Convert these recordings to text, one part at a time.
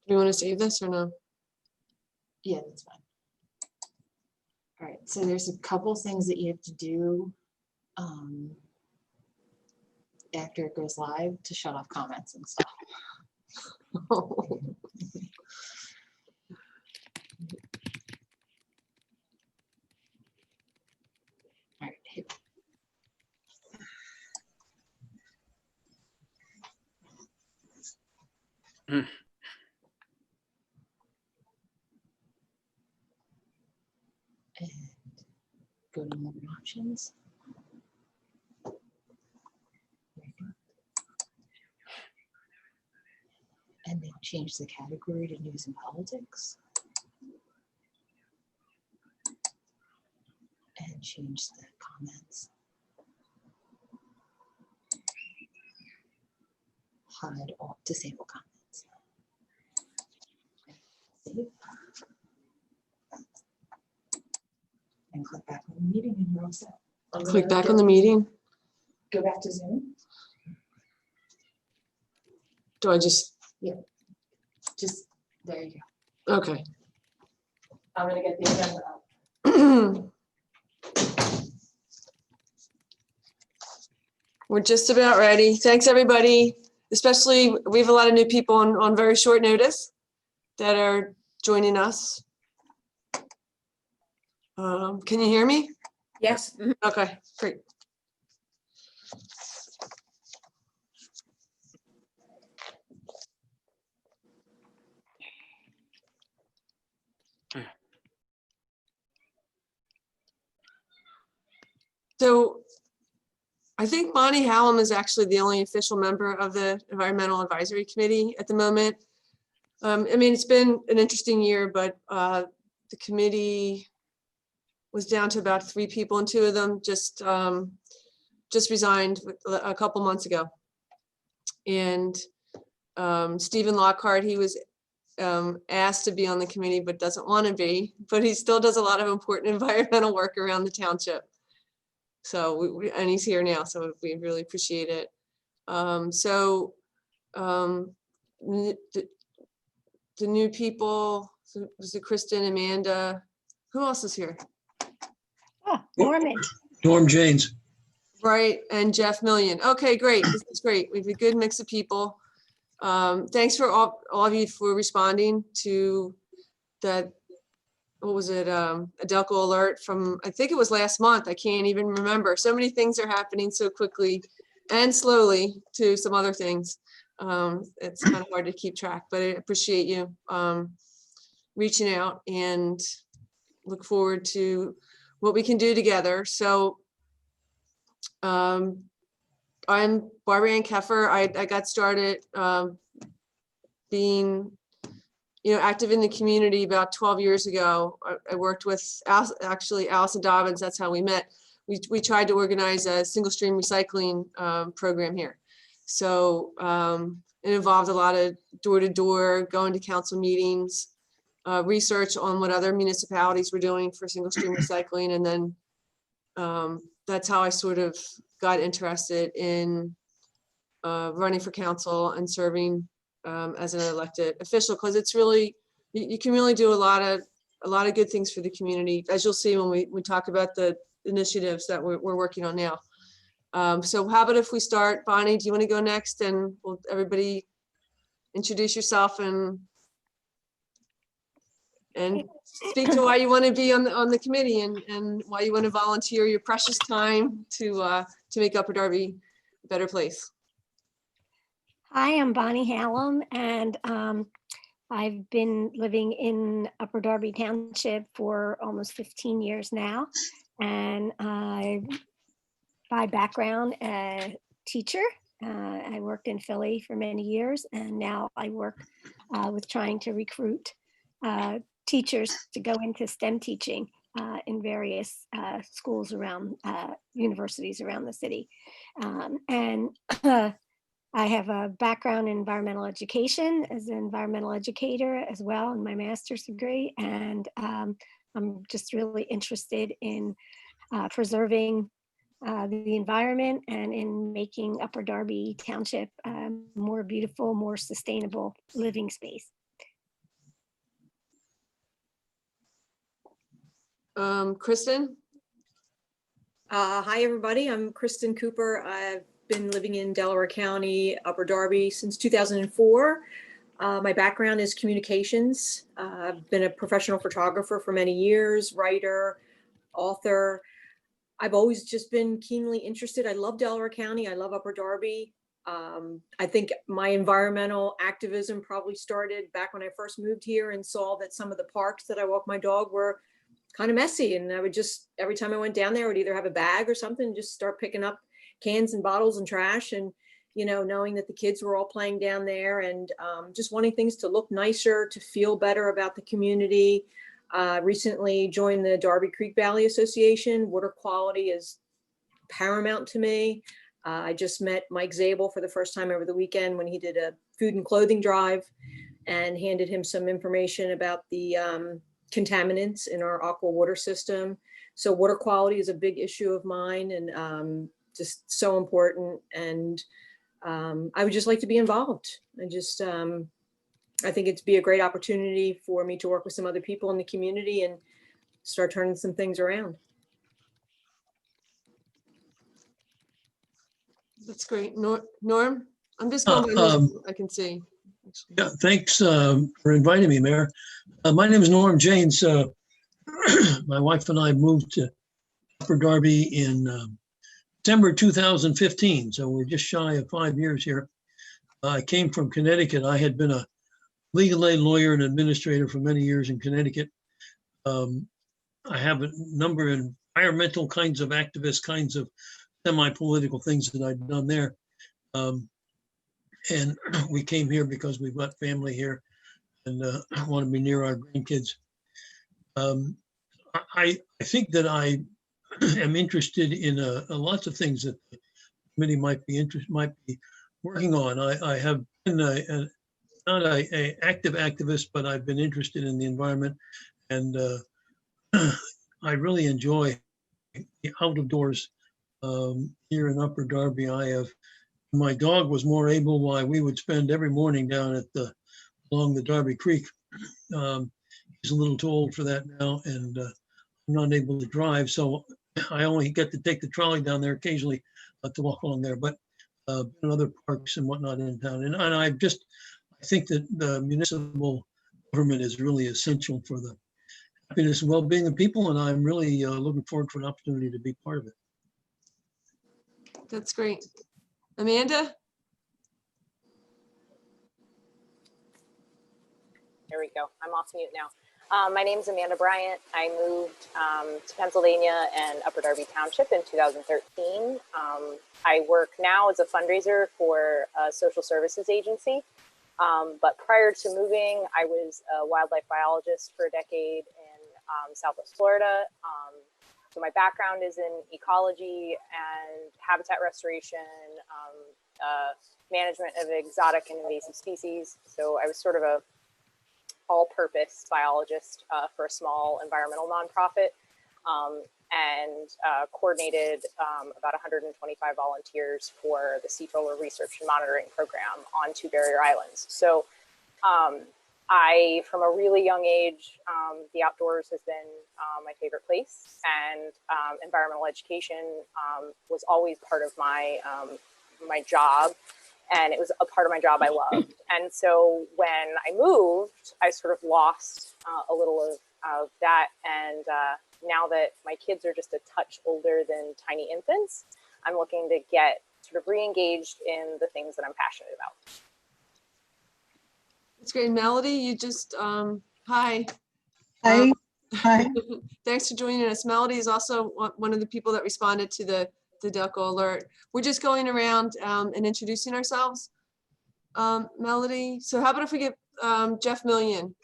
You want to save this or no? Yeah, that's fine. All right, so there's a couple things that you have to do after it goes live to shut off comments and stuff. All right, here. And go to more options. And then change the category to news and politics. And change the comments. Hide all disable comments. Save. And click back on the meeting and you're all set. Click back on the meeting. Go back to Zoom. Do I just, Just, there you go. okay. I'm gonna get the agenda up. We're just about ready. Thanks, everybody. Especially, we have a lot of new people on very short notice that are joining us. Can you hear me? Yes. Okay, great. So I think Bonnie Hallam is actually the only official member of the Environmental Advisory Committee at the moment. I mean, it's been an interesting year, but the committee was down to about 3 people, and 2 of them just resigned a couple months ago. And Stephen Lockhart, he was asked to be on the committee, but doesn't want to be, but he still does a lot of important environmental work around the township. So, and he's here now, so we really appreciate it. The new people, was it Kristen, Amanda? Who else is here? Oh, Norman. Norm Janes. Right, and Jeff Million. Okay, great. This is great. We have a good mix of people. Thanks for all of you for responding to that. What was it? Adelco alert from, I think it was last month. I can't even remember. So many things are happening so quickly and slowly to some other things. It's kind of hard to keep track, but I appreciate you reaching out and look forward to what we can do together. So I'm Barbara Ann Keffer. I got started being active in the community about 12 years ago. I worked with actually Allison Dobbins. That's how we met. We tried to organize a single stream recycling program here. So it involved a lot of door-to-door, going to council meetings, research on what other municipalities were doing for single stream recycling. And then that's how I sort of got interested in running for council and serving as an elected official, because it's really, you can really do a lot of good things for the community, as you'll see when we talk about the initiatives that we're working on now. So how about if we start, Bonnie, do you want to go next, and will everybody introduce yourself and speak to why you want to be on the committee and why you want to volunteer your precious time to make Upper Darby a better place. Hi, I'm Bonnie Hallam, and I've been living in Upper Darby Township for almost 15 years now. And I, by background, a teacher. I worked in Philly for many years, and now I work with trying to recruit teachers to go into STEM teaching in various schools around, universities around the city. I have a background in environmental education as an environmental educator as well in my master's degree. And I'm just really interested in preserving the environment and in making Upper Darby Township more beautiful, more sustainable living space. Kristen? Hi, everybody. I'm Kristen Cooper. I've been living in Delaware County, Upper Darby since 2004. My background is communications. I've been a professional photographer for many years, writer, author. I've always just been keenly interested. I love Delaware County. I love Upper Darby. I think my environmental activism probably started back when I first moved here and saw that some of the parks that I walk my dog were kind of messy. And I would just, every time I went down there, I would either have a bag or something, just start picking up cans and bottles and trash. And, you know, knowing that the kids were all playing down there and just wanting things to look nicer, to feel better about the community. Recently joined the Darby Creek Valley Association. Water quality is paramount to me. I just met Mike Zabel for the first time over the weekend when he did a food and clothing drive and handed him some information about the contaminants in our aqua water system. So water quality is a big issue of mine and just so important. And I would just like to be involved. I think it'd be a great opportunity for me to work with some other people in the community and start turning some things around. That's great. Norm? I'm just going by who I can see. actually. Yeah, thanks for inviting me, Mayor. My name is Norm Janes. My wife and I moved to Upper Darby in December 2015, so we're just shy of 5 years here. I came from Connecticut. I had been a legal aid lawyer and administrator for many years in Connecticut. I have a number of environmental kinds of activist kinds of semi-political things that I've done there. And we came here because we've got family here and want to be near our grandkids. I think that I am interested in lots of things that the committee might be working on. I have been not a active activist, but I've been interested in the environment, and I really enjoy the out of doors here in Upper Darby. My dog was more able while we would spend every morning down at along the Darby Creek. He's a little too old for that now, and I'm not able to drive, so I only get to take the trolley down there occasionally to walk along there, but in other parks and whatnot in town. And I think that the municipal government is really essential for the happiness and well-being of people, and I'm really looking forward for an opportunity to be part of it. That's great. Amanda? There we go. I'm off mute now. My name is Amanda Bryant. I moved to Pennsylvania and Upper Darby Township in 2013. I work now as a fundraiser for a social services agency. But prior to moving, I was a wildlife biologist for a decade in Southwest Florida. So my background is in ecology and habitat restoration, management of exotic and invasive species. So I was sort of a all-purpose biologist for a small environmental nonprofit, and coordinated about 125 volunteers for the Sea Troller Research and Monitoring Program on two barrier islands. So from a really young age, the outdoors has been my favorite place, and environmental education was always part of my my job, and it was a part of my job I loved. And so when I moved, I sort of lost a little of that, and now that my kids are just a touch older than tiny infants, I'm looking to get sort of re-engaged in the things that I'm passionate about. That's great. Melody, you just, hi. Hi. Hi. Thanks for joining us. Melody is also one of the people that responded to the Delco alert. We're just going around and introducing ourselves. Melody, so how about if we get Jeff Million?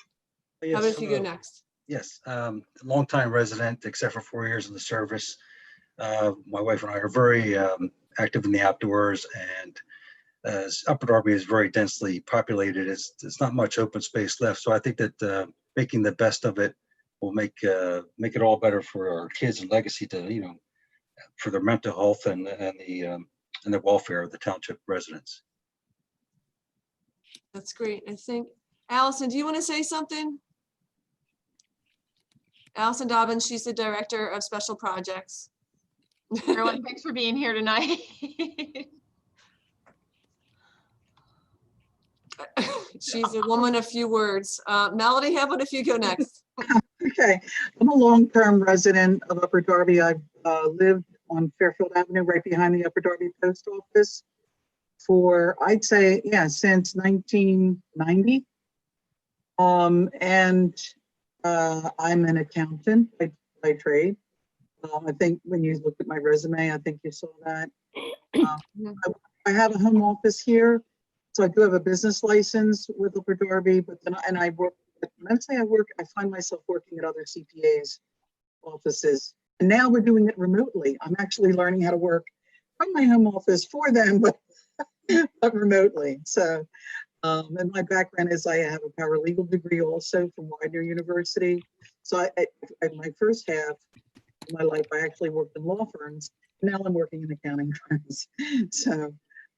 Yes, How about if you go hello. next? Yes, longtime resident, except for 4 years in the service. My wife and I are very active in the outdoors, and Upper Darby is very densely populated. It's not much open space left, so I think that making the best of it will make it all better for our kids and legacy to, for their mental health and the welfare of the township residents. That's great. I think, Allison, do you want to say something? Allison Dobbins, she's the Director of Special Projects. Everyone, thanks for being here tonight. She's a woman of few words. Melody, how about if you go next? Okay, I'm a long-term resident of Upper Darby. I've lived on Fairfield Avenue, right behind the Upper Darby Post Office for, I'd say, yeah, since 1990. And I'm an accountant by trade. I think when you looked at my resume, I think you saw that. I have a home office here, so I do have a business license with Upper Darby, but then, and I work, when I say I find myself working at other CPAs offices. And now we're doing it remotely. I'm actually learning how to work from my home office for them, but remotely. So, and my background is I have a paralegal degree also from Widener University. So my first half of my life, I actually worked in law firms. Now I'm working in accounting firms. So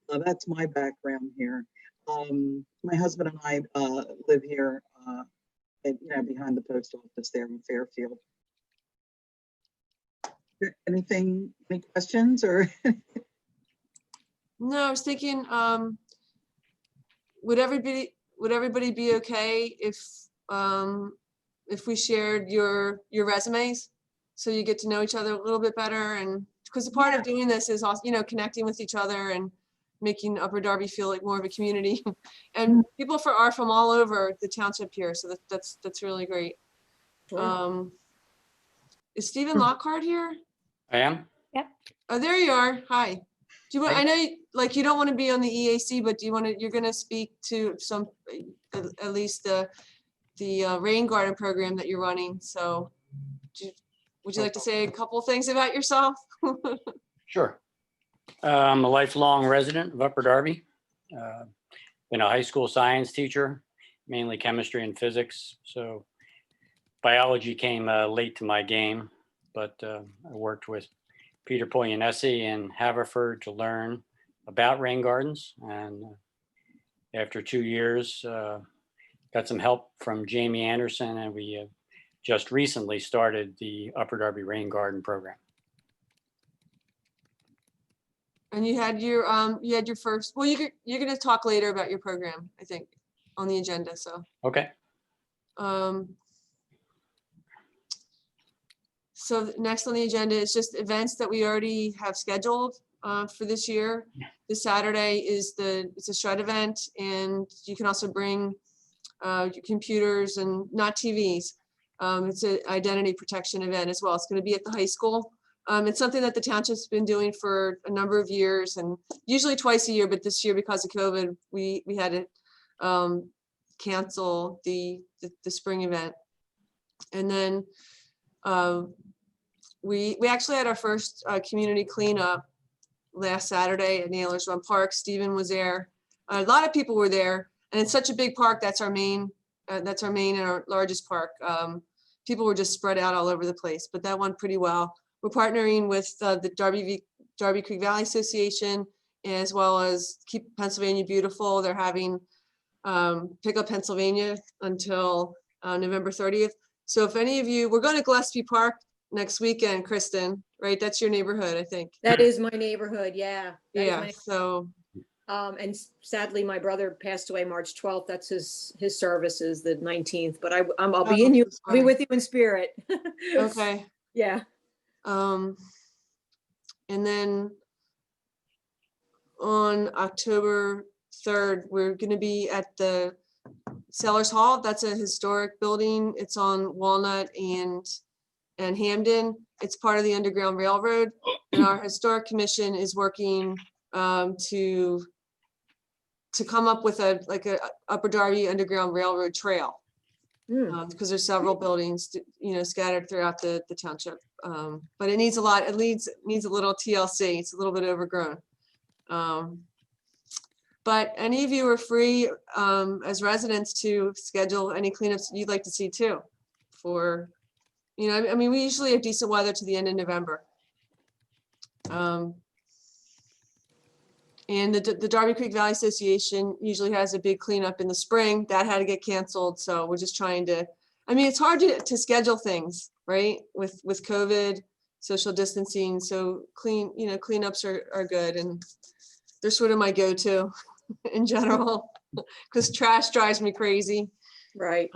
that's my background here. My husband and I live here, behind the post office there in Fairfield. Any questions or? No, I was thinking, would everybody be okay if we shared your resumes so you get to know each other a little bit better? And because a part of doing this is also, connecting with each other and making Upper Darby feel like more of a community. And people are from all over the township here, so that's really great. Sure. Is Stephen Lockhart here? I am. Oh, there you are. Hi. Do you want, Hi. I know you don't want to be on the EAC, but you're going to speak to some, at least the rain garden program that you're running. So would you like to say a couple things about yourself? Sure. I'm a lifelong resident of Upper Darby. Been a high school science teacher, mainly chemistry and physics. So biology came late to my game, but I worked with Peter Poglianesi in Haverford to learn about rain gardens. And after 2 years, got some help from Jamie Anderson, and we just recently started the Upper Darby Rain Garden program. And you had your first, well, you're going to talk later about your program, I think, on the agenda. So, Okay. So next on the agenda is just events that we already have scheduled for this year. This Saturday it's a shred event, and you can also bring your computers and not TVs. It's an identity protection event as well. It's going to be at the high school. It's something that the township's been doing for a number of years, and usually twice a year, but this year because of COVID, we had to cancel the spring event. And then we actually had our first community cleanup last Saturday at Nailers Run Park. Stephen was there. A lot of people were there, and it's such a big park. That's our main and our largest park. People were just spread out all over the place, but that went pretty well. We're partnering with the Darby Creek Valley Association, as well as Keep Pennsylvania Beautiful. They're having Pick Up Pennsylvania until November 30th. So if any of you, we're going to Gillespie Park next weekend, Kristen, right? That's your neighborhood, I think. That is my neighborhood. Yeah. That is Yeah, my- so, and sadly, my brother passed away March 12th. That's his service is the 19th, but I'll be in you. I'll be with you in spirit. okay. Yeah. And then on October 3rd, we're going to be at the Sellers Hall. That's a historic building. It's on Walnut and Hamden. It's part of the Underground Railroad, and our historic commission is working to come up with a Upper Darby Underground Railroad trail, because there's several buildings, scattered throughout the township. But it needs a lot. It needs a little TLC. It's a little bit overgrown. But any of you are free as residents to schedule any cleanups you'd like to see too. For, I mean, we usually have decent weather to the end of November. And the Darby Creek Valley Association usually has a big cleanup in the spring. That had to get canceled. So we're just trying to, I mean, it's hard to schedule things right? With COVID, social distancing. So cleanups are good, and they're sort of my go-to in general, because trash drives me crazy. Right.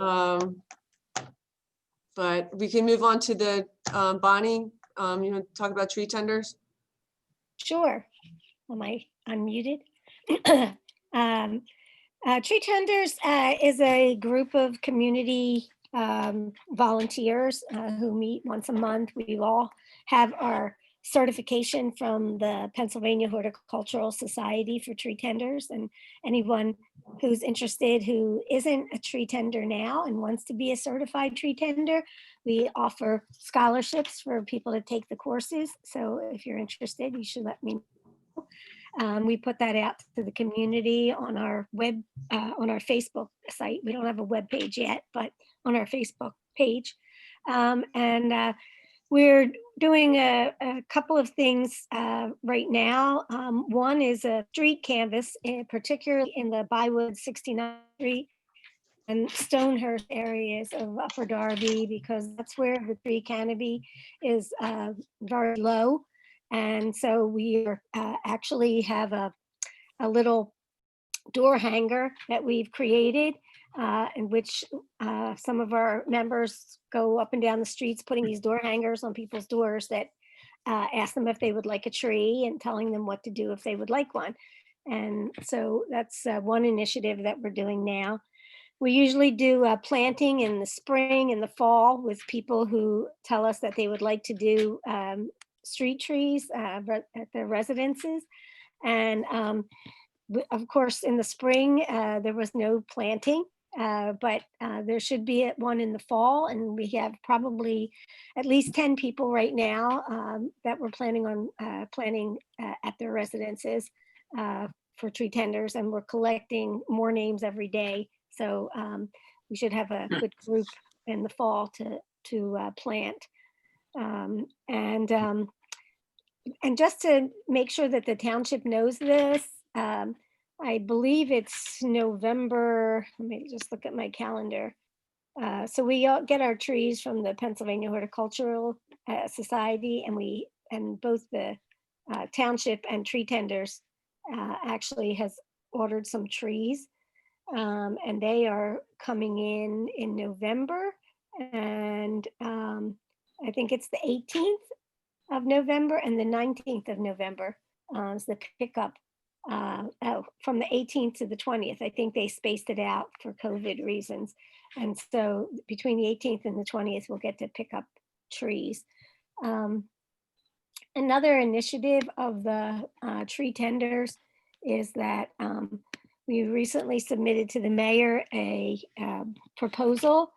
But we can move on to the Bonnie, talk about tree tenders. Sure. Am I unmuted? Tree Tenders is a group of community volunteers who meet once a month. We all have our certification from the Pennsylvania Horticultural Society for tree tenders, and anyone who's interested who isn't a tree tender now and wants to be a certified tree tender, we offer scholarships for people to take the courses. So if you're interested, you should let me know. We put that out to the community on our on our Facebook site. We don't have a web page yet, but on our Facebook page. We're doing a couple of things right now. One is a street canvas, particularly in the Bywood 69th Street and Stonehurst areas of Upper Darby, because that's where the tree canopy is very low. And so we actually have a little door hanger that we've created, in which some of our members go up and down the streets putting these door hangers on people's doors that ask them if they would like a tree and telling them what to do if they would like one. And so that's one initiative that we're doing now. We usually do planting in the spring and the fall with people who tell us that they would like to do street trees at their residences. And of course, in the spring, there was no planting, but there should be one in the fall. And we have probably at least 10 people right now that we're planning on planting at their residences for tree tenders. And we're collecting more names every day. So we should have a good group in the fall to plant. And just to make sure that the township knows this, I believe it's November. Let me just look at my calendar. So we all get our trees from the Pennsylvania Horticultural Society, and both the township and tree tenders actually has ordered some trees, and they are coming in November, and I think it's the 18th of November and the 19th of November is the pickup. From the 18th to the 20th. I think they spaced it out for COVID reasons. And so between the 18th and the 20th, we'll get to pick up trees. Another initiative of the tree tenders is that we recently submitted to the mayor a proposal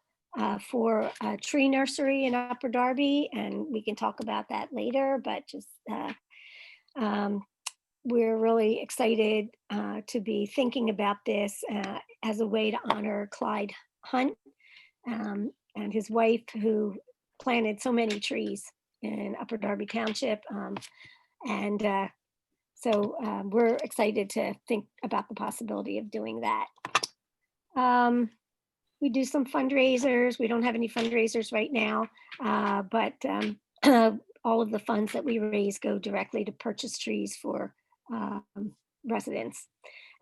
for a tree nursery in Upper Darby, and we can talk about that later, but just we're really excited to be thinking about this as a way to honor Clyde Hunt and his wife, who planted so many trees in Upper Darby Township. So we're excited to think about the possibility of doing that. We do some fundraisers. We don't have any fundraisers right now, but all of the funds that we raise go directly to purchase trees for residents.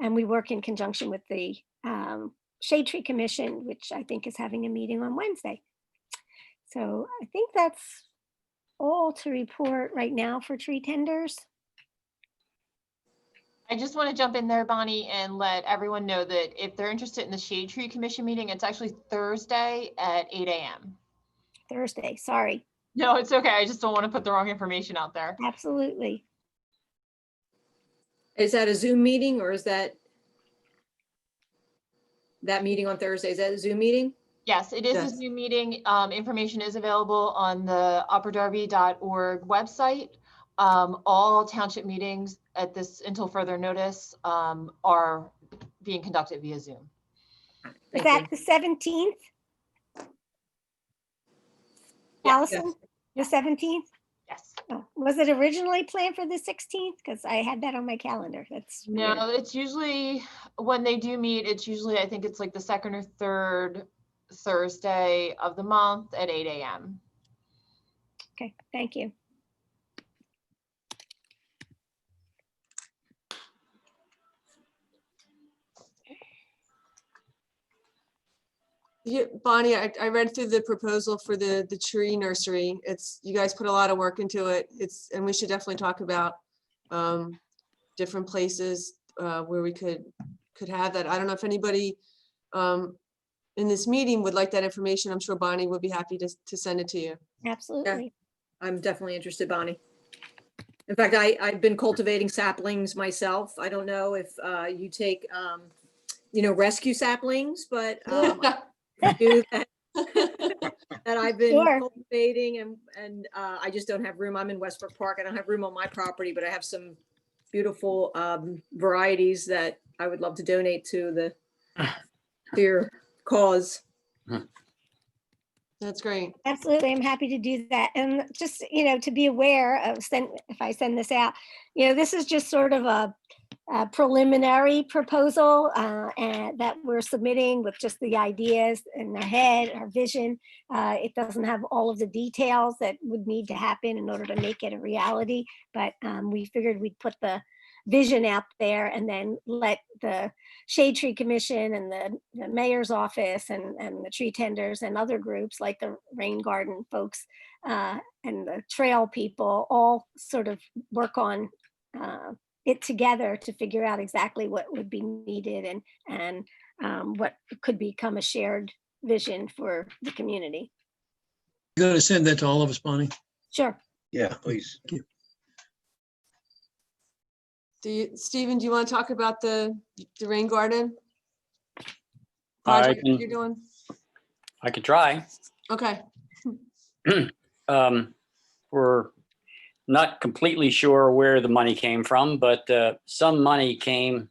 And we work in conjunction with the Shade Tree Commission, which I think is having a meeting on Wednesday. So I think that's all to report right now for tree tenders. I just want to jump in there, Bonnie, and let everyone know that if they're interested in the Shade Tree Commission meeting, it's actually Thursday at 8 a.m. Thursday, sorry. No, it's okay. I just don't want to put the wrong information out there. Absolutely. Is that a Zoom meeting, or is that meeting on Thursday? Is that a Zoom meeting? Yes, it is Yes. a Zoom meeting. Information is available on the upperdarby.org website. All township meetings at this, until further notice, are being conducted via Zoom. Is Thank that you. the 17th? Yes. Allison, the 17th? Yes. Oh, was it originally planned for the 16th? Because I had that on my calendar. That's weird. No, it's usually when they do meet, it's usually, I think it's like the second or third Thursday of the month at 8 a.m. Okay, thank you. Yeah, Bonnie, I read through the proposal for the tree nursery. You guys put a lot of work into it. And we should definitely talk about different places where we could have that. I don't know if anybody in this meeting would like that information. I'm sure Bonnie would be happy to send it to you. Absolutely. I'm definitely interested, Bonnie. In fact, I've been cultivating saplings myself. I don't know if you take, rescue saplings, but I do that. That I've been Sure. cultivating and I just don't have room. I'm in Westbrook Park. I don't have room on my property, but I have some beautiful varieties that I would love to donate to your cause. That's great. Absolutely, I'm happy to do that. And just, to be aware of if I send this out, this is just sort of a preliminary proposal and that we're submitting with just the ideas in our head, our vision. It doesn't have all of the details that would need to happen in order to make it a reality, but we figured we'd put the vision out there and then let the Shade Tree Commission and the mayor's office and the tree tenders and other groups like the Rain Garden folks and the trail people all sort of work on it together to figure out exactly what would be needed and what could become a shared vision for the community. You gotta send that to all of us, Bonnie. Sure. Yeah, please. Stephen, do you want to talk about the rain garden I project can- you're doing? I could try. Okay. We're not completely sure where the money came from, but some money came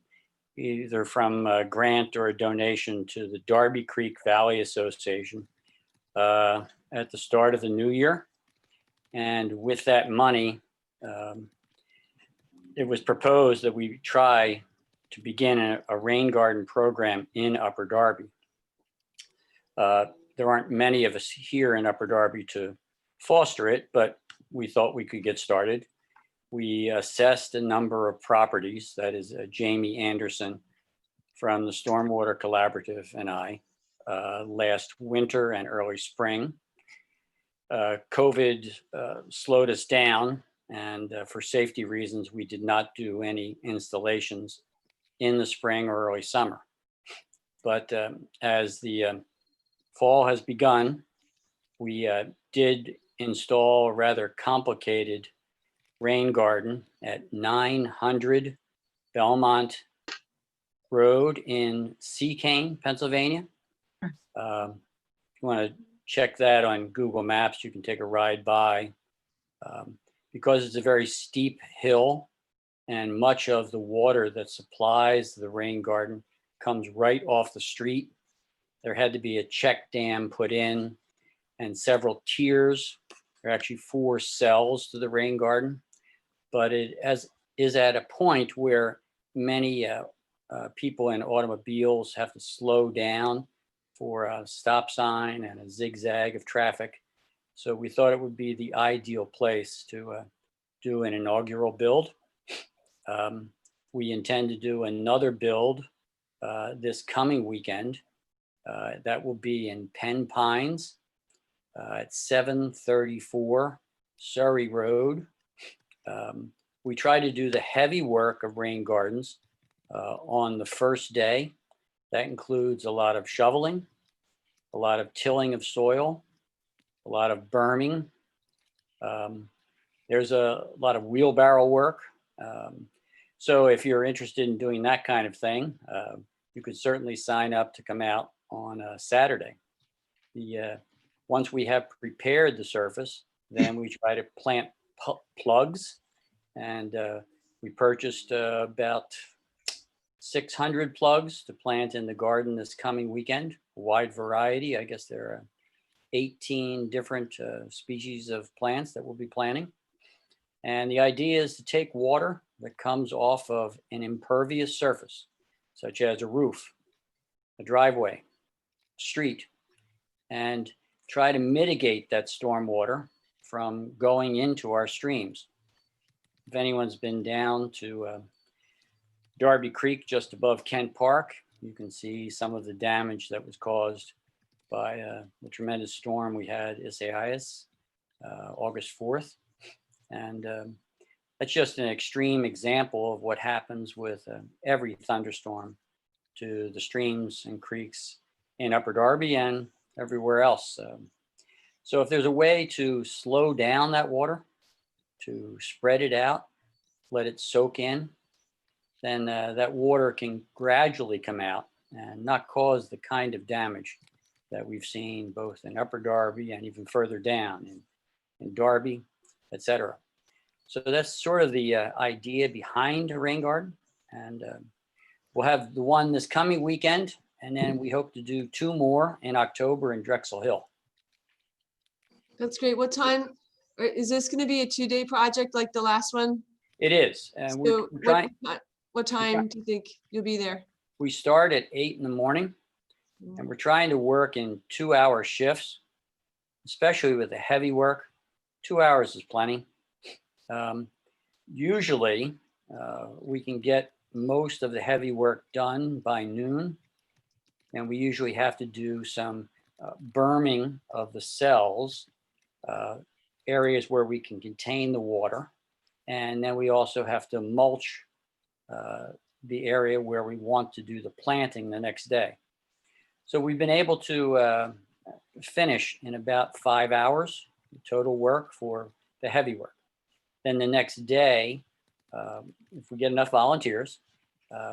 either from a grant or a donation to the Darby Creek Valley Association at the start of the new year. And with that money, it was proposed that we try to begin a rain garden program in Upper Darby. There aren't many of us here in Upper Darby to foster it, but we thought we could get started. We assessed a number of properties, that is Jamie Anderson from the Stormwater Collaborative and I, last winter and early spring. COVID slowed us down, and for safety reasons, we did not do any installations in the spring or early summer. But as the fall has begun, we did install a rather complicated rain garden at 900 Belmont Road in Seacane, Pennsylvania. If you want to check that on Google Maps, you can take a ride by. Because it's a very steep hill and much of the water that supplies the rain garden comes right off the street, there had to be a check dam put in and several tiers. There are actually 4 cells to the rain garden, but it is at a point where many people in automobiles have to slow down for a stop sign and a zigzag of traffic. So we thought it would be the ideal place to do an inaugural build. We intend to do another build this coming weekend. That will be in Penn Pines at 734 Surrey Road. We try to do the heavy work of rain gardens on the first day. That includes a lot of shoveling, a lot of tilling of soil, a lot of berming. There's a lot of wheelbarrow work. So if you're interested in doing that kind of thing, you could certainly sign up to come out on a Saturday. Once we have prepared the surface, then we try to plant plugs, and we purchased about 600 plugs to plant in the garden this coming weekend. A wide variety. I guess there are 18 different species of plants that we'll be planting. And the idea is to take water that comes off of an impervious surface, such as a roof, a driveway, street, and try to mitigate that storm water from going into our streams. If anyone's been down to Darby Creek just above Kent Park, you can see some of the damage that was caused by the tremendous storm we had Isaias August 4th. And that's just an extreme example of what happens with every thunderstorm to the streams and creeks in Upper Darby and everywhere else. So if there's a way to slow down that water, to spread it out, let it soak in, then that water can gradually come out and not cause the kind of damage that we've seen both in Upper Darby and even further down in Darby, etc. So that's sort of the idea behind a rain garden. And we'll have the one this coming weekend, and then we hope to do 2 more in October in Drexel Hill. That's great. What time, is this going to be a 2-day project like the last one? It is. And So we're trying, what time do you think you'll be there? we start at 8 in the morning, and we're trying to work in 2-hour shifts, especially with the heavy work. 2 hours is plenty. Usually, we can get most of the heavy work done by noon, and we usually have to do some berming of the cells, areas where we can contain the water, and then we also have to mulch the area where we want to do the planting the next day. So we've been able to finish in about 5 hours total work for the heavy work. Then the next day, if we get enough volunteers,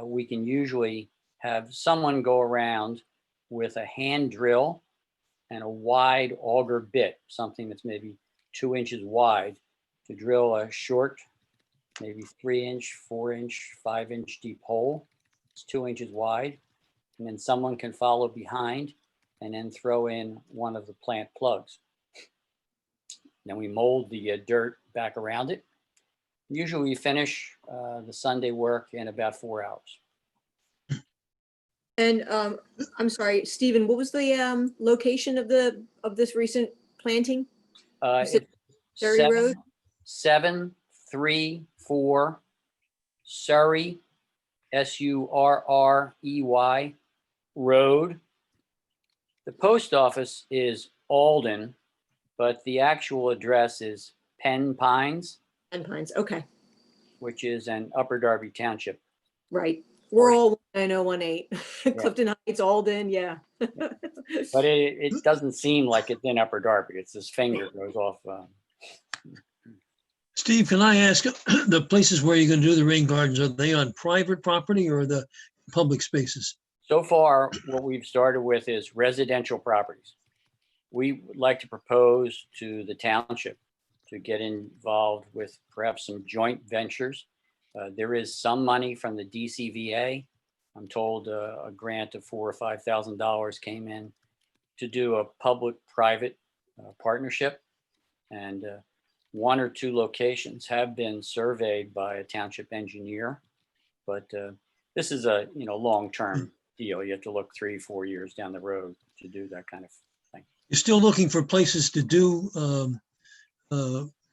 we can usually have someone go around with a hand drill and a wide auger bit, something that's maybe 2 inches wide, to drill a short, maybe 3-inch, 4-inch, 5-inch deep hole. It's 2 inches wide. And then someone can follow behind and then throw in one of the plant plugs. Then we mold the dirt back around it. Usually we finish the Sunday work in about 4 hours. And I'm sorry, Stephen, what was the location of this recent planting? You said It's Surrey Road? 734 Surrey, Surrey Road. The post office is Alden, but the actual address is Penn Pines, And Pines, okay, which is an Upper Darby Township. right. We're all 9018, Clifton Heights, Alden, yeah. But it doesn't seem like it's in Upper Darby. It's this finger goes off. Steve, can I ask, the places where you're going to do the rain gardens, are they on private property or the public spaces? So far, what we've started with is residential properties. We would like to propose to the township to get involved with perhaps some joint ventures. There is some money from the DCVA. I'm told a grant of $4,000 or $5,000 came in to do a public-private partnership. And 1 or 2 locations have been surveyed by a township engineer. But this is a long-term deal. You have to look 3-4 years down the road to do that kind of thing. You're still looking for places to do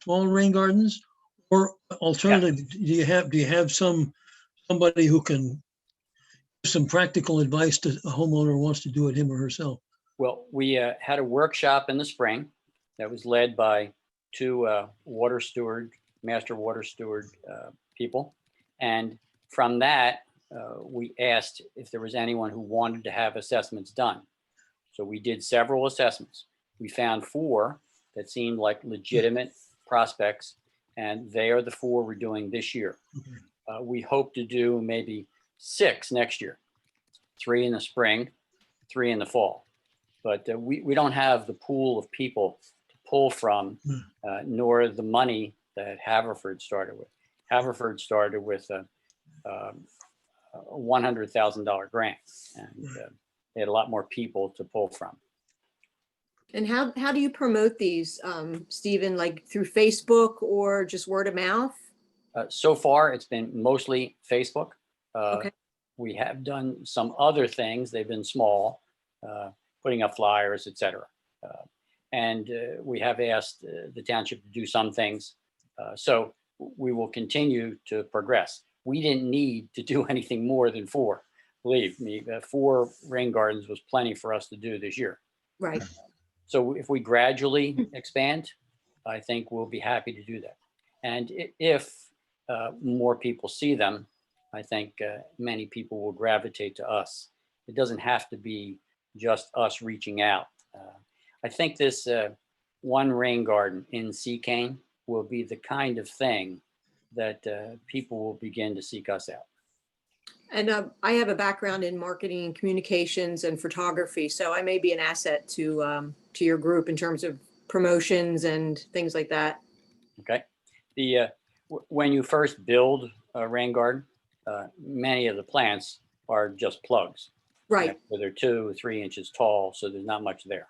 small rain gardens? Or alternatively, do you have somebody who can give some practical advice to a homeowner who wants to do it him or herself? Well, we had a workshop in the spring that was led by 2 master water steward people. And from that, we asked if there was anyone who wanted to have assessments done. So we did several assessments. We found 4 that seemed like legitimate prospects, and they are the 4 we're doing this year. We hope to do maybe 6 next year, 3 in the spring, 3 in the fall. But we don't have the pool of people to pull from, nor the money that Haverford started with. Haverford started with a $100,000 grant, and they had a lot more people to pull from. And how do you promote these, Stephen, like through Facebook or just word of mouth? So far, it's been mostly Facebook. Okay. We have done some other things. They've been small, putting up flyers, etc. And we have asked the township to do some things. So we will continue to progress. We didn't need to do anything more than 4. Believe me, 4 rain gardens was plenty for us to do this year. Right. So if we gradually expand, I think we'll be happy to do that. And if more people see them, I think many people will gravitate to us. It doesn't have to be just us reaching out. I think this one rain garden in Seacane will be the kind of thing that people will begin to seek us out. And I have a background in marketing and communications and photography, so I may be an asset to your group in terms of promotions and things like that. Okay. When you first build a rain garden, many of the plants are just plugs. Right. So they're 2 or 3 inches tall, so there's not much there.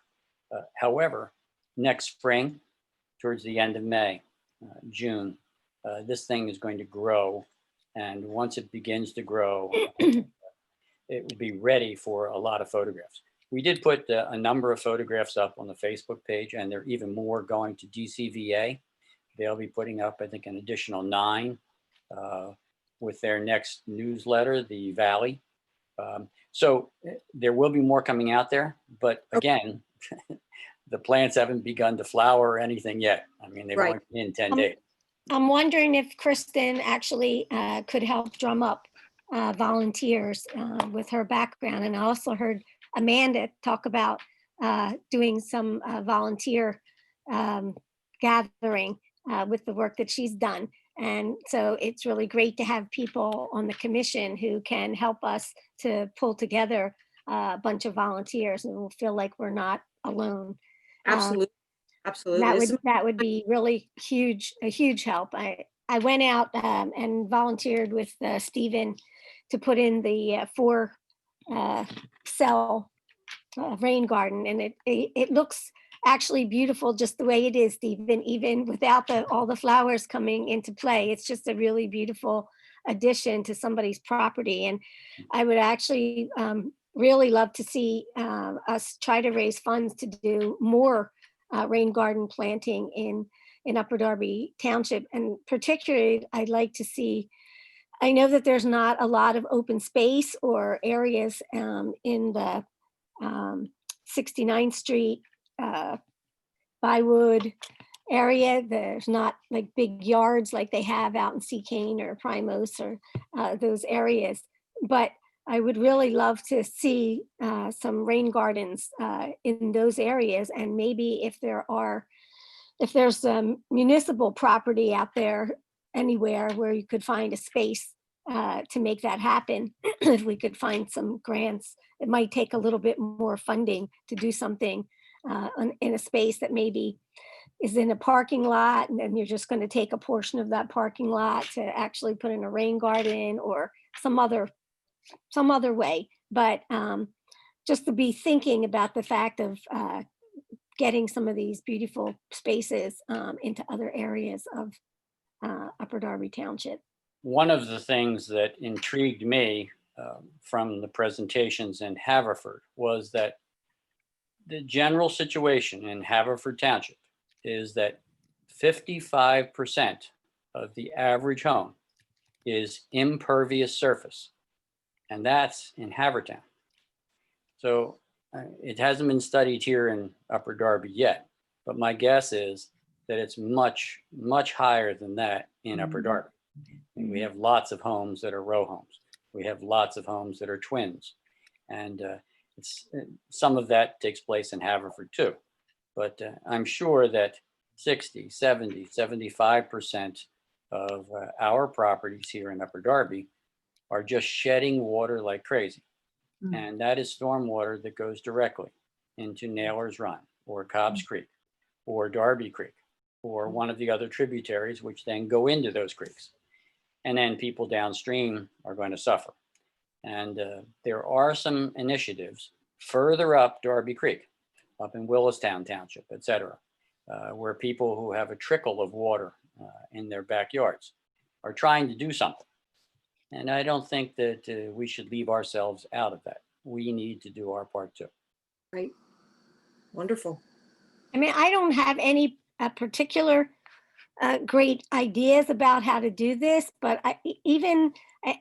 However, next spring, towards the end of May, June, this thing is going to grow. And once it begins to grow, it will be ready for a lot of photographs. We did put a number of photographs up on the Facebook page, and there are even more going to DCVA. They'll be putting up, I think, an additional 9 with their next newsletter, the Valley. So there will be more coming out there, but again, the plants haven't begun to flower or anything yet. I mean, they've only been in 10 days. I'm wondering if Kristen actually could help drum up volunteers with her background. And I also heard Amanda talk about doing some volunteer gathering with the work that she's done. And so it's really great to have people on the commission who can help us to pull together a bunch of volunteers, and we'll feel like we're not alone. Absolutely. Absolutely. That would be really a huge help. I went out and volunteered with Stephen to put in the 4 cell rain garden, and it looks actually beautiful just the way it is, Stephen, even without all the flowers coming into play. It's just a really beautiful addition to somebody's property. And I would actually really love to see us try to raise funds to do more rain garden planting in Upper Darby Township. And particularly, I'd like to see, I know that there's not a lot of open space or areas in the 69th Street, Bywood area. There's not like big yards like they have out in Seacane or Primos or those areas. But I would really love to see some rain gardens in those areas. And maybe if there's municipal property out there anywhere where you could find a space to make that happen, if we could find some grants, it might take a little bit more funding to do something in a space that maybe is in a parking lot, and then you're just going to take a portion of that parking lot to actually put in a rain garden or some other way. But just to be thinking about the fact of getting some of these beautiful spaces into other areas of Upper Darby Township. One of the things that intrigued me from the presentations in Haverford was that the general situation in Haverford Township is that 55% of the average home is impervious surface, and that's in Havertown. So it hasn't been studied here in Upper Darby yet, but my guess is that it's much, much higher than that in Upper Darby. And we have lots of homes that are row homes. We have lots of homes that are twins. And some of that takes place in Haverford too. But I'm sure that 60, 70, 75% of our properties here in Upper Darby are just shedding water like crazy. And that is stormwater that goes directly into Nailor's Run or Cobb's Creek or Darby Creek or one of the other tributaries, which then go into those creeks. And then people downstream are going to suffer. And there are some initiatives further up Darby Creek, up in Willistown Township, et cetera, where people who have a trickle of water in their backyards are trying to do something. And I don't think that we should leave ourselves out of that. We need to do our part too. Right. Wonderful. I mean, I don't have any particular great ideas about how to do this, but even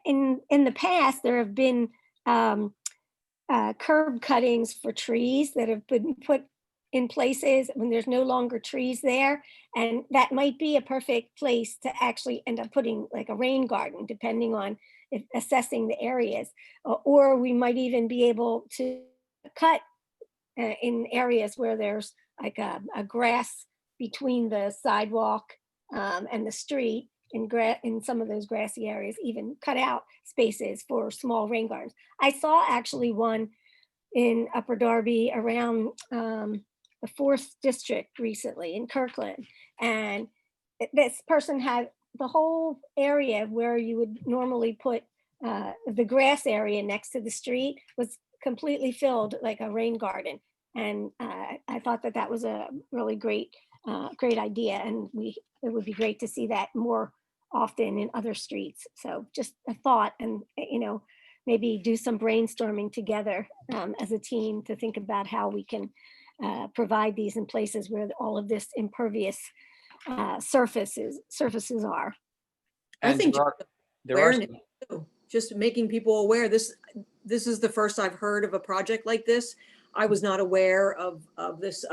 in the past, there have been curb cuttings for trees that have been put in places when there's no longer trees there. And that might be a perfect place to actually end up putting like a rain garden, depending on assessing the areas. Or we might even be able to cut in areas where there's like a grass between the sidewalk and the street, in some of those grassy areas, even cut out spaces for small rain gardens. I saw actually one in Upper Darby around the 4th district recently in Kirkland. And this person had the whole area where you would normally put the grass area next to the street was completely filled like a rain garden. And I thought that that was a really great idea. And it would be great to see that more often in other streets. So just a thought, and maybe do some brainstorming together as a team to think about how we can provide these in places where all of this impervious surfaces are. I And think there are awareness too, just making people aware. This is the first I've heard of a project like this. I was not aware of this,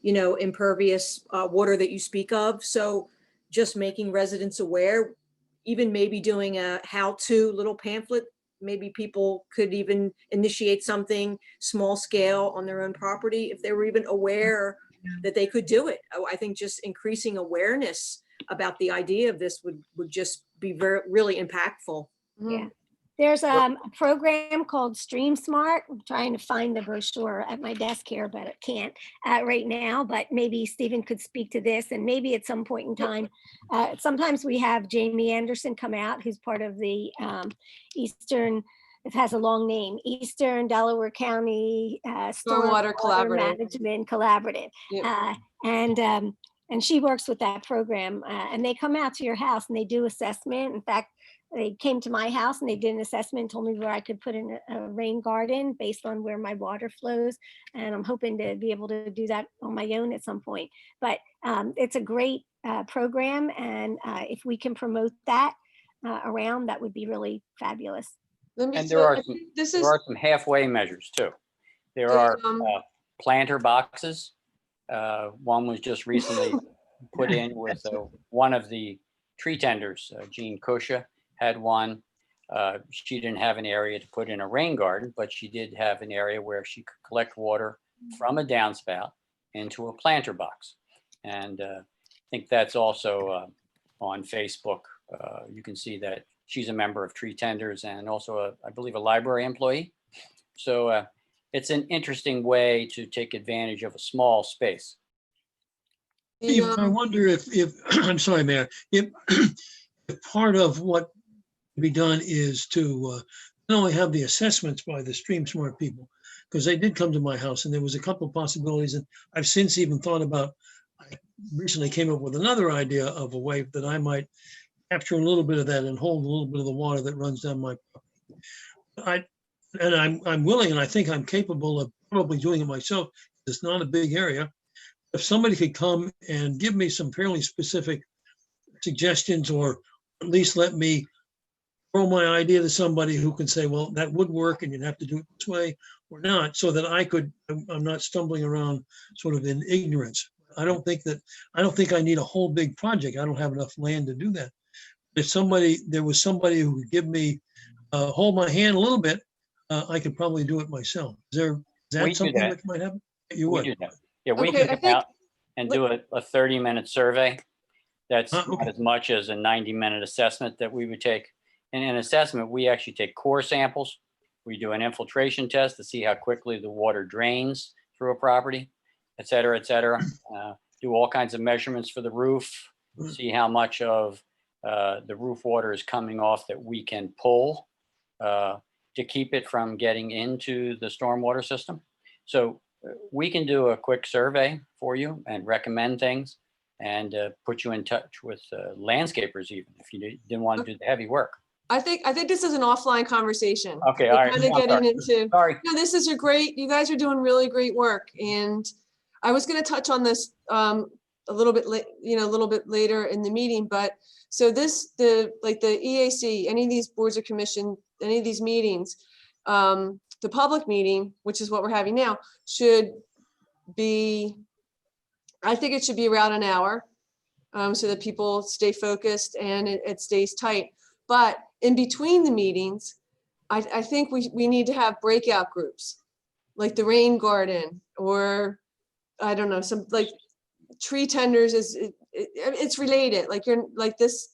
impervious water that you speak of. So just making residents aware, even maybe doing a how-to little pamphlet. Maybe people could even initiate something small scale on their own property if they were even aware that they could do it. I think just increasing awareness about the idea of this would just be really impactful. Yeah. There's a program called Stream Smart. I'm trying to find the brochure at my desk here, but I can't right now. But maybe Stephen could speak to this, and maybe at some point in time. Sometimes we have Jamie Anderson come out, who's part of the Eastern. It has a long name: Eastern Delaware County Stormwater Collaborative. Management Collaborative. Yep. And she works with that program, and they come out to your house and they do assessment. In fact, they came to my house and they did an assessment and told me where I could put in a rain garden based on where my water flows. And I'm hoping to be able to do that on my own at some point. But it's a great program. And if we can promote that around, that would be really fabulous. And there are some halfway measures too. There are planter boxes. One was just recently put in with one of the tree tenders, Jean Kosha had one. She didn't have an area to put in a rain garden, but she did have an area where she could collect water from a downspout into a planter box. And I think that's also on Facebook. You can see that she's a member of Tree Tenders and also, I believe, a library employee. So it's an interesting way to take advantage of a small space. Steve, I wonder if I'm sorry, Mayor, if part of what can be done is to not only have the assessments by the Stream Smart people, because they did come to my house and there was a couple of possibilities, and I've since even thought about, I recently came up with another idea of a way that I might capture a little bit of that and hold a little bit of the water that runs down my property. I'm willing, and I think I'm capable of probably doing it myself. It's not a big area. If somebody could come and give me some fairly specific suggestions, or at least let me throw my idea to somebody who can say, well, that would work and you'd have to do it this way or not, so that I'm not stumbling around sort of in ignorance. I don't think I need a whole big project. I don't have enough land to do that. If there was somebody who could give me, hold my hand a little bit, I could probably do it myself. Is that something that might happen? You would? Yeah, we Okay, can come out and do a 30-minute survey. That's not as much as a 90-minute assessment that we would take. In an assessment, we actually take core samples. We do an infiltration test to see how quickly the water drains through a property, et cetera, et cetera. Do all kinds of measurements for the roof, see how much of the roof water is coming off that we can pull to keep it from getting into the stormwater system. So we can do a quick survey for you and recommend things and put you in touch with landscapers even if you didn't want to do the heavy work. I think this is an offline conversation. Okay, all right. Kind of getting into. Sorry. No, this is you guys are doing really great work, and I was going to touch on this a little bit a little bit later in the meeting, but so the EAC, any of these boards or commission, any of these meetings, the public meeting, which is what we're having now, should be, I think it should be around an hour, so that people stay focused and it stays tight. But in between the meetings, I think we need to have breakout groups, like the rain garden, or I don't know, some like tree tenders it's related. Like this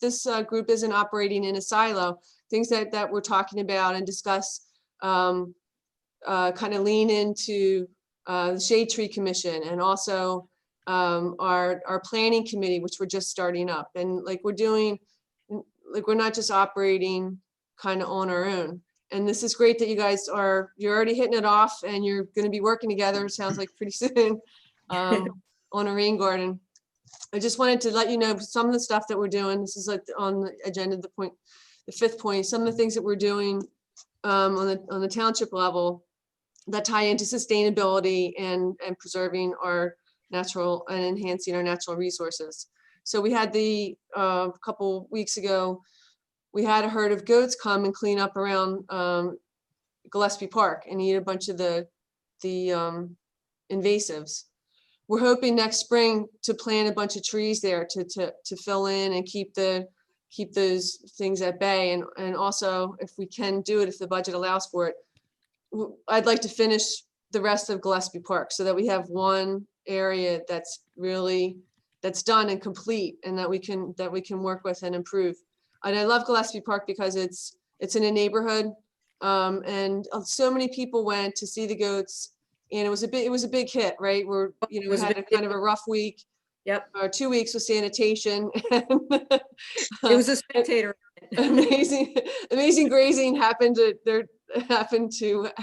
group isn't operating in a silo. Things that we're talking about and discuss, kind of lean into the Shade Tree Commission, and also our planning committee, which we're just starting up. And like we're not just operating kind of on our own. And this is great that you guys you're already hitting it off, and you're going to be working together, it sounds like pretty soon, on a rain garden. I just wanted to let you know some of the stuff that we're doing. This is like on the agenda, the fifth point, some of the things that we're doing on the township level that tie into sustainability and preserving our natural and enhancing our natural resources. So we had a couple weeks ago, we had a herd of goats come and clean up around Gillespie Park and eat a bunch of the invasives. We're hoping next spring to plant a bunch of trees there to fill in and keep those things at bay. And also, if we can do it, if the budget allows for it, I'd like to finish the rest of Gillespie Park so that we have one area that's done and complete, and that we can work with and improve. And I love Gillespie Park because it's in a neighborhood, and so many people went to see the goats, and it was a big hit, right? We had a kind of a rough week. Yep. Or 2 weeks with sanitation. It was a spectator. Amazing grazing happened to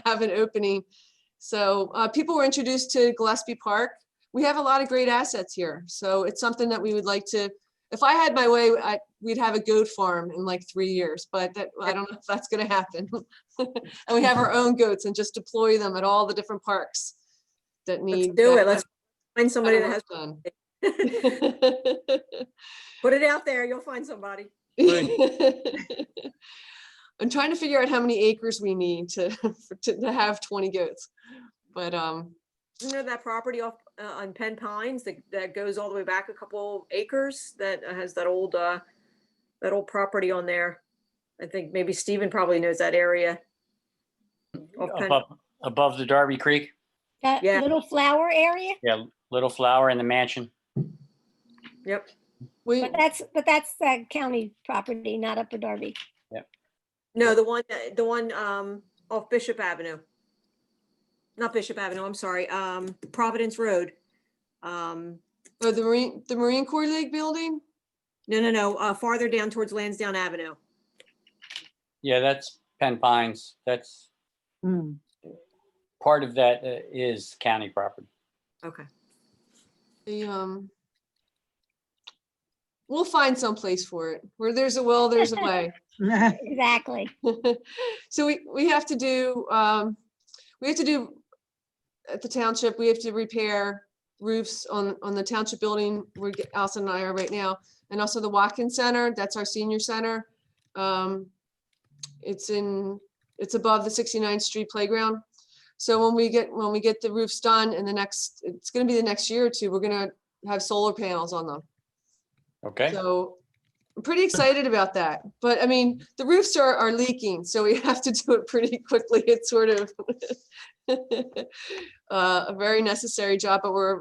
have an opening. So people were introduced to Gillespie Park. We have a lot of great assets here. So it's something that we would like to, if I had my way, we'd have a goat farm in like 3 years, but I don't know if that's going to happen. And we have our own goats and just deploy them at all the different parks that need. Let's do it. Let's find somebody that has done. Put it out there. You'll find somebody. I'm trying to figure out how many acres we need to have 20 goats, but that property off on Penn Pines that goes all the way back a couple acres that has that old property on there. I think maybe Stephen probably knows that area. Above the Darby Creek. That Yeah. little flower area? Yeah, Little Flower and the mansion. Yep. But that's county property, not Upper Darby. No, the one off Bishop Avenue. Not Bishop Avenue, I'm sorry. Providence Road. Oh, the Marine Corps League building? No. Farther down towards Lansdowne Avenue. Yeah, that's Penn Pines. That's part of that is county property. Okay. We'll find some place for it. Where there's a will, there's a way. Exactly. So we have to do at the township, we have to repair roofs on the township building where Allison and I are right now, and also the Watkins Center. That's our senior center. It's above the 69th Street playground. So when we get the roofs done in it's going to be the next year or two, we're going to have solar panels on them. Okay. So I'm pretty excited about that. But I mean, the roofs are leaking, so we have to do it pretty quickly. It's sort of a very necessary job, but I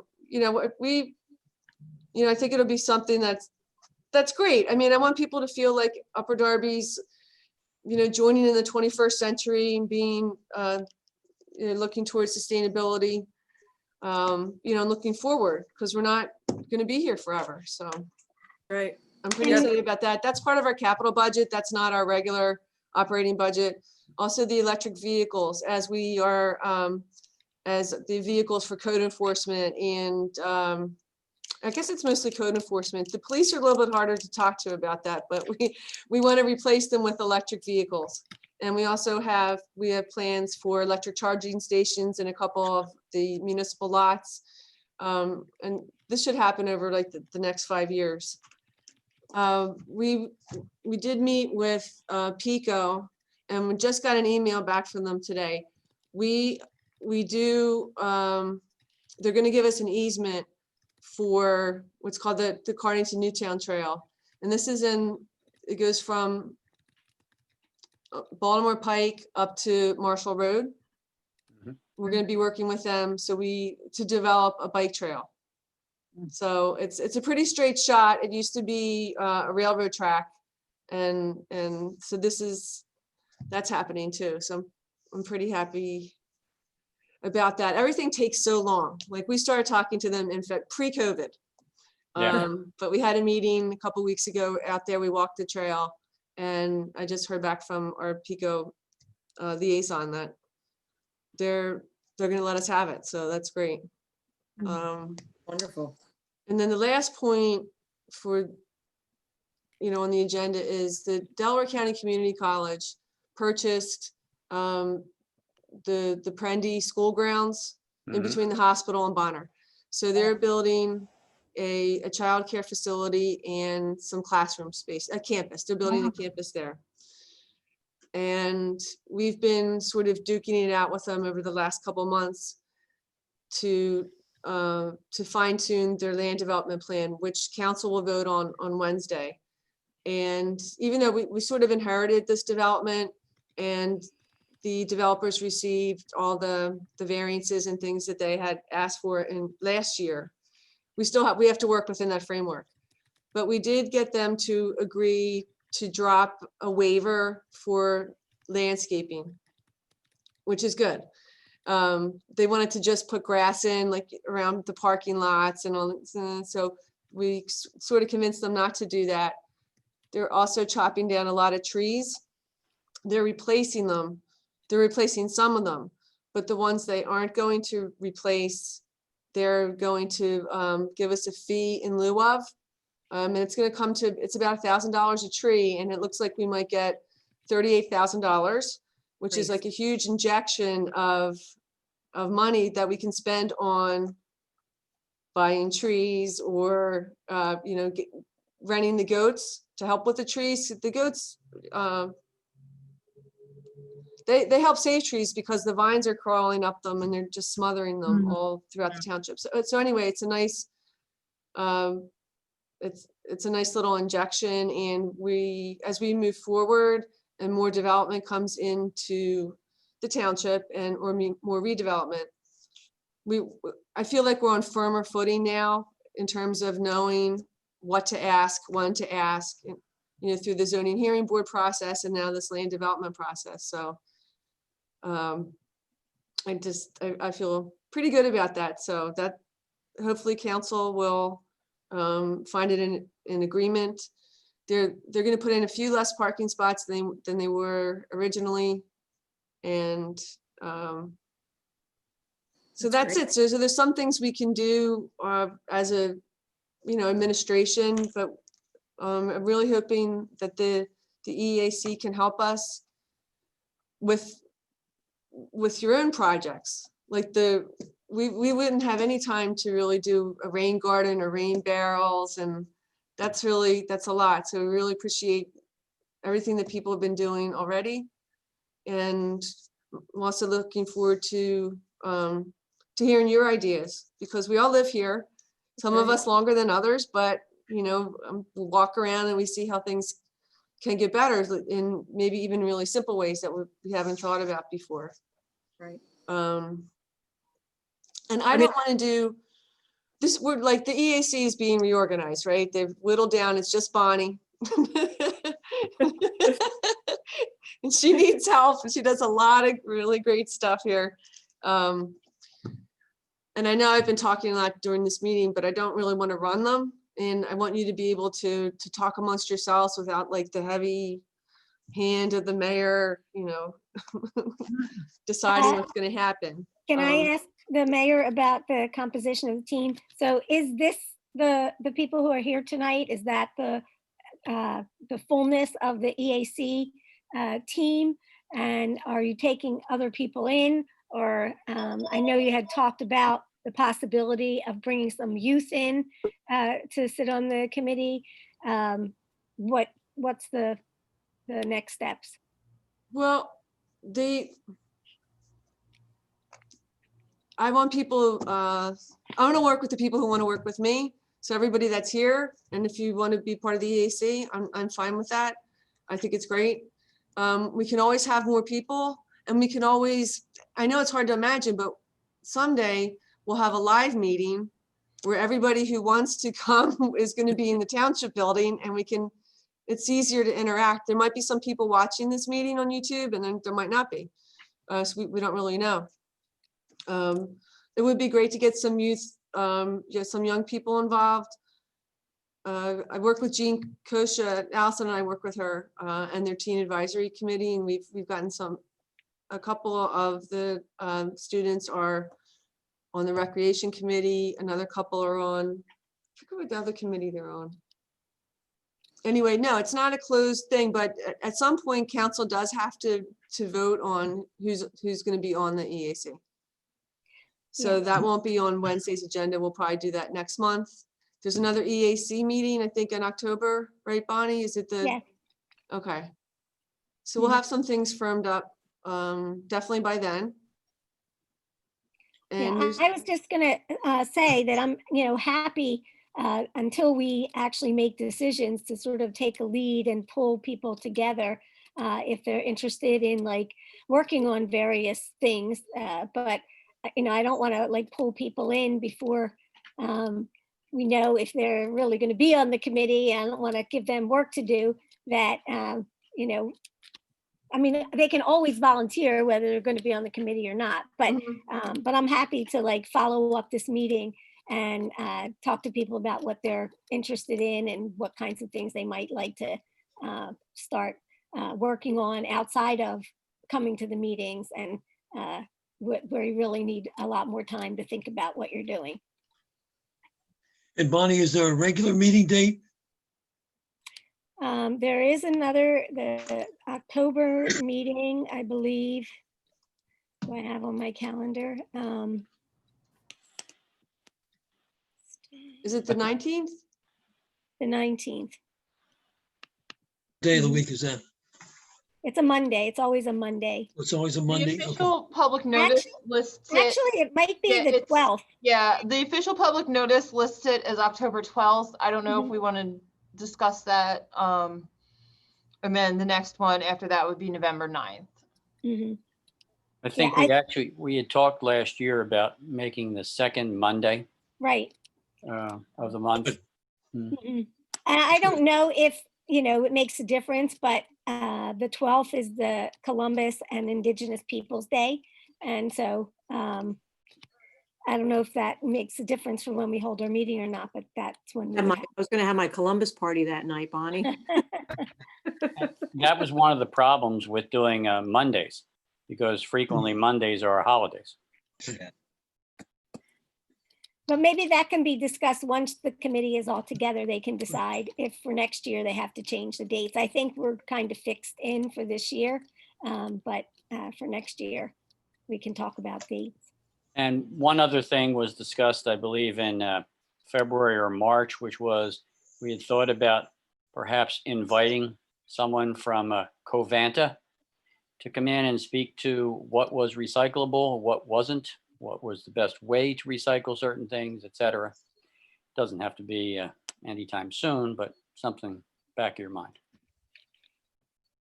think it'll be something that's great. I mean, I want people to feel like Upper Darby's, joining in the 21st century and being, looking towards sustainability, looking forward, because we're not going to be here forever. So. Right. I'm pretty excited about that. That's part of our capital budget. That's not our regular operating budget. Also, the electric vehicles, as the vehicles for code enforcement, and I guess it's mostly code enforcement. The police are a little bit harder to talk to about that, but we want to replace them with electric vehicles. And we also have plans for electric charging stations in a couple of the municipal lots. And this should happen over like the next 5 years. We did meet with Pico, and we just got an email back from them today. We do, they're gonna give us an easement for what's called the Cardington Newtown Trail. And this is it goes from Baltimore Pike up to Marshall Road. Mhm. We're gonna be working with them to develop a bike trail. So it's a pretty straight shot. It used to be a railroad track. And so that's happening too. So I'm pretty happy about that. Everything takes so long. Like we started talking to them in fact pre-COVID. Yeah. But we had a meeting a couple weeks ago out there. We walked the trail, and I just heard back from our Pico liaison that they're gonna let us have it. So that's great. Wonderful. And then the last point for, on the agenda is the Delaware County Community College purchased the Prendy School grounds in Mhm. between the hospital and Bonner. So they're building a childcare facility and some classroom space, a campus. They're building a campus there. And we've been sort of duking it out with them over the last couple months to fine tune their land development plan, which council will vote on Wednesday. And even though we sort of inherited this development and the developers received all the variances and things that they had asked for in last year, we have to work within that framework. But we did get them to agree to drop a waiver for landscaping, which is good. They wanted to just put grass in like around the parking lots and all. So we sort of convinced them not to do that. They're also chopping down a lot of trees. They're replacing them. They're replacing some of them, but the ones they aren't going to replace, they're going to give us a fee in lieu of. And it's going to come to, it's about $1,000 a tree. And it looks like we might get $38,000, which is Nice. like a huge injection of money that we can spend on buying trees or, renting the goats to help with the trees. The goats, they help save trees because the vines are crawling up them and they're just smothering them all throughout the township. So anyway, it's a nice, it's a nice little injection. And as we move forward and more development comes into the township or more redevelopment, I feel like we're on firmer footing now in terms of knowing what to ask, when to ask, through the zoning hearing board process and now this land development process. So I feel pretty good about that. So that hopefully council will find it in agreement. They're going to put in a few less parking spots than they were originally. And so that's it. So there's some things we can do as a, administration, but I'm really hoping that the EAC can help us with your own projects. Like we wouldn't have any time to really do a rain garden or rain barrels. And that's a lot. So we really appreciate everything that people have been doing already. And I'm also looking forward to hearing your ideas, because we all live here, some of us longer than others, but we walk around and we see how things can get better in maybe even really simple ways that we haven't thought about before. Right. And I don't want to do this. We're like, the EAC is being reorganized, right? They've whittled down. It's just Bonnie. And she needs help. She does a lot of really great stuff here. And I know I've been talking a lot during this meeting, but I don't really want to run them. And I want you to be able to talk amongst yourselves without like the heavy hand of the mayor, deciding what's going to happen. Can I ask the mayor about the composition of the team? So is this the people who are here tonight? Is that the fullness of the EAC team? And are you taking other people in? Or I know you had talked about the possibility of bringing some youth in to sit on the committee. What's the next steps? Well, I want people, I want to work with the people who want to work with me. So everybody that's here, and if you want to be part of the EAC, I'm fine with that. I think it's great. We can always have more people, and we can always, I know it's hard to imagine, but someday we'll have a live meeting where everybody who wants to come is going to be in the township building, and it's easier to interact. There might be some people watching this meeting on YouTube, and then there might not be. So we don't really know. It would be great to get some youth, some young people involved. I work with Jean Kosha, Allison and I work with her and their teen advisory committee, and we've gotten a couple of the students are on the recreation committee. Another couple are on, I forget what the other committee they're on. Anyway, no, it's not a closed thing, but at some point, council does have to vote on who's going to be on the EAC. So Yeah. that won't be on Wednesday's agenda. We'll probably do that next month. There's another EAC meeting, I think in October, right, Bonnie? Is it the? Yes. Okay. So we'll have some things firmed up, definitely by then. Yeah, And I was just gonna say that I'm, happy until we actually make decisions to sort of take a lead and pull people together if they're interested in like working on various things. But I don't want to like pull people in before we know if they're really going to be on the committee. I don't want to give them work to do that. I mean, they can always volunteer whether they're going to be on the committee or not, but I'm happy to like follow up this meeting and talk to people about what they're interested in and what kinds of things they might like to start working on outside of coming to the meetings, and where you really need a lot more time to think about what you're doing. And Bonnie, is there a regular meeting date? There is the October meeting, I believe. Do I have on my calendar? is it the 19th? The 19th. Day of the week is that? It's a Monday. It's always a Monday. It's always a The Monday? Okay. official public notice lists it. Actually, it might be Yeah, the it's- 12th. Yeah, the official public notice lists it as October 12th. I don't know if we want to discuss that. And then the next one after that would be November 9th. Mhm. I think we had talked last year about making the second Monday Right. of the month. Mhm. And I don't know if, it makes a difference, but the 12th is the Columbus and Indigenous Peoples Day. And so I don't know if that makes a difference for when we hold our meeting or not, but that's when. I was going to have my Columbus party that night, Bonnie. That was one of the problems with doing Mondays, because frequently Mondays are holidays. But maybe that can be discussed once the committee is all together. They can decide if for next year they have to change the dates. I think we're kind of fixed in for this year, but for next year, we can talk about dates. And one other thing was discussed, I believe, in February or March, which was we had thought about perhaps inviting someone from Covanta to come in and speak to what was recyclable, what wasn't, what was the best way to recycle certain things, et cetera. Doesn't have to be anytime soon, but something back of your mind.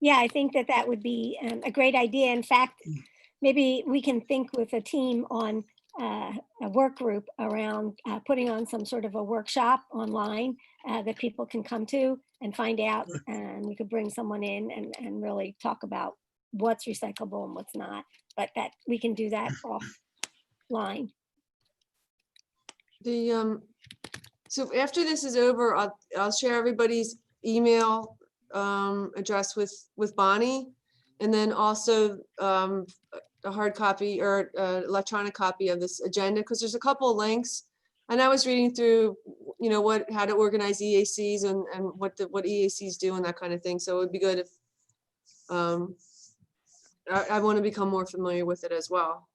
Yeah, I think that would be a great idea. In fact, maybe we can think with a team on a work group around putting on some sort of a workshop online that people can come to and find out, and we could bring someone in and really talk about what's recyclable and what's not, but that we can do that offline. So after this is over, I'll share everybody's email address with Bonnie, and then also a hard copy or electronic copy of this agenda, because there's a couple of links. And I was reading through, how to organize EACs and what EACs do and that kind of thing. So it would be good if I want to become more familiar with it as well.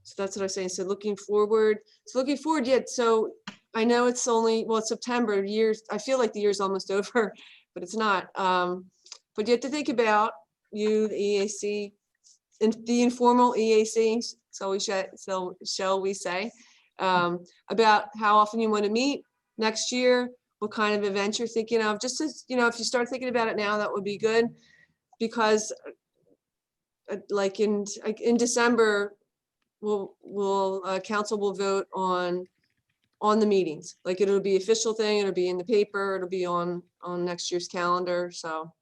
So that's what I was saying. So looking forward, yet. So I know it's only, well, it's September, I feel like the year's almost over, but it's not. But you have to think about the EAC, the informal EAC, so shall we say, about how often you want to meet next year, what kind of events you're thinking of. Just as, if you start thinking about it now, that would be good, because like in December, council will vote on the meetings. Like, it'll be official thing, it'll be in the paper, it'll be on next year's calendar. So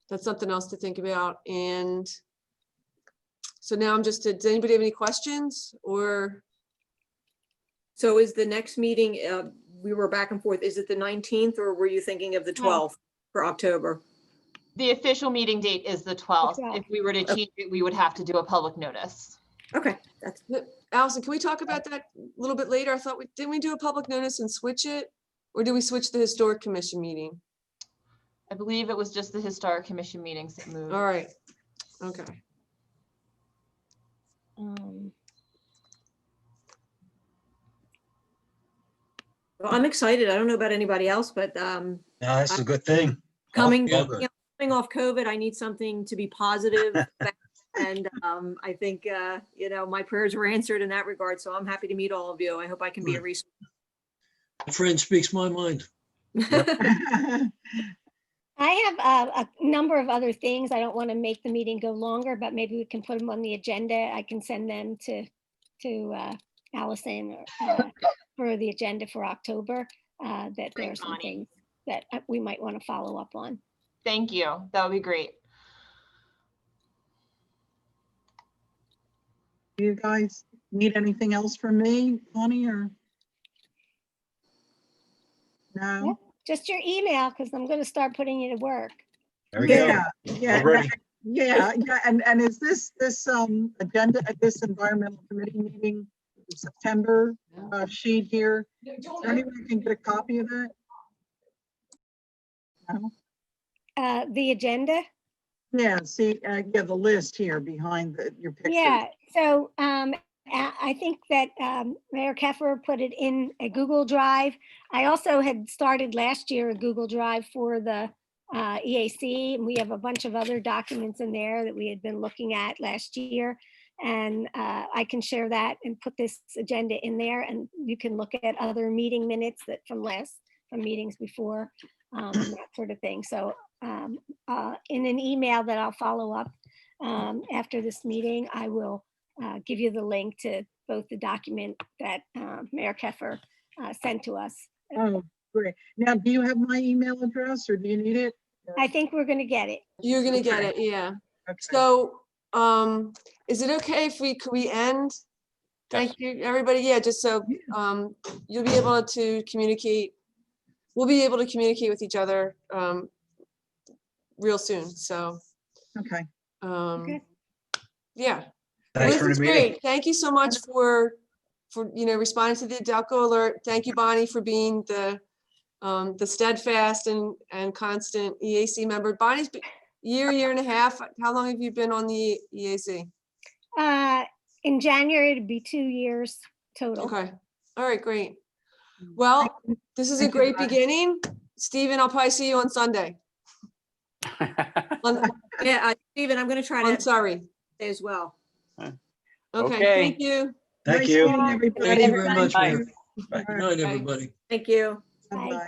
that's something else to think about. And so now does anybody have any questions? Or So is the next meeting, we were back and forth, is it the 19th or were you thinking of the 12th for October? The official meeting date is the 12th. 12th. If we were to change it, we would have to do a public notice. Okay, that's, Allison, can we talk about that a little bit later? I thought didn't we do a public notice and switch it? Or did we switch the historic commission meeting? I believe it was just the historic commission meetings that moved. All right, okay. well, I'm excited. I don't know about anybody else, but No, this is a good thing. coming, yeah. coming off COVID, I need something to be positive. And I think, my prayers were answered in that regard. So I'm happy to meet all of you. I hope I can be a resource. My friend speaks my mind. I have a number of other things. I don't want to make the meeting go longer, but maybe we can put them on the agenda. I can send them to Allison for the agenda for October, that there are Great, some Bonnie. things that we might want to follow up on. Thank you. That would be great. Do you guys need anything else from me, Bonnie, or? No? Just your email, because I'm going to start putting you to work. There we go. Yeah, Already. yeah, and is this agenda at this environmental committee meeting, September sheet here? Is there anyone can get a copy of that? No? The agenda? Yeah, see, the list here behind your picture. Yeah, so I think that Mayor Keffer put it in a Google Drive. I also had started last year a Google Drive for the EAC, and we have a bunch of other documents in there that we had been looking at last year. And I can share that and put this agenda in there, and you can look at other meeting minutes from meetings before, and that sort of thing. So in an email that I'll follow up after this meeting, I will give you the link to both the document that Mayor Keffer sent to us. Oh, great. Now, do you have my email address or do you need it? I think we're going to get it. You're gonna get it, yeah. Okay. So, is it okay if could we end? Thank you, everybody. Yeah, just so, you'll be able to communicate. We'll be able to communicate with each other, real soon. So, Okay. Okay. yeah. Thanks This for is the meeting. great. Thank you so much for responding to the Delco alert. Thank you, Bonnie, for being the steadfast and constant EAC member. Bonnie's year and a half. How long have you been on the EAC? In January, it'd be 2 years total. Okay. All right, great. Well, this is a Thank you, great Bonnie. beginning. Stephen, I'll probably see you on Sunday. Yeah, Stephen, I'm going to try I'm to sorry. stay as well. Okay, Okay. thank you. Thank Nice you. meeting everybody. Thank you very much, Bye. Mayor. Bye. Good night, everybody. Thank you. Bye. Bye-bye.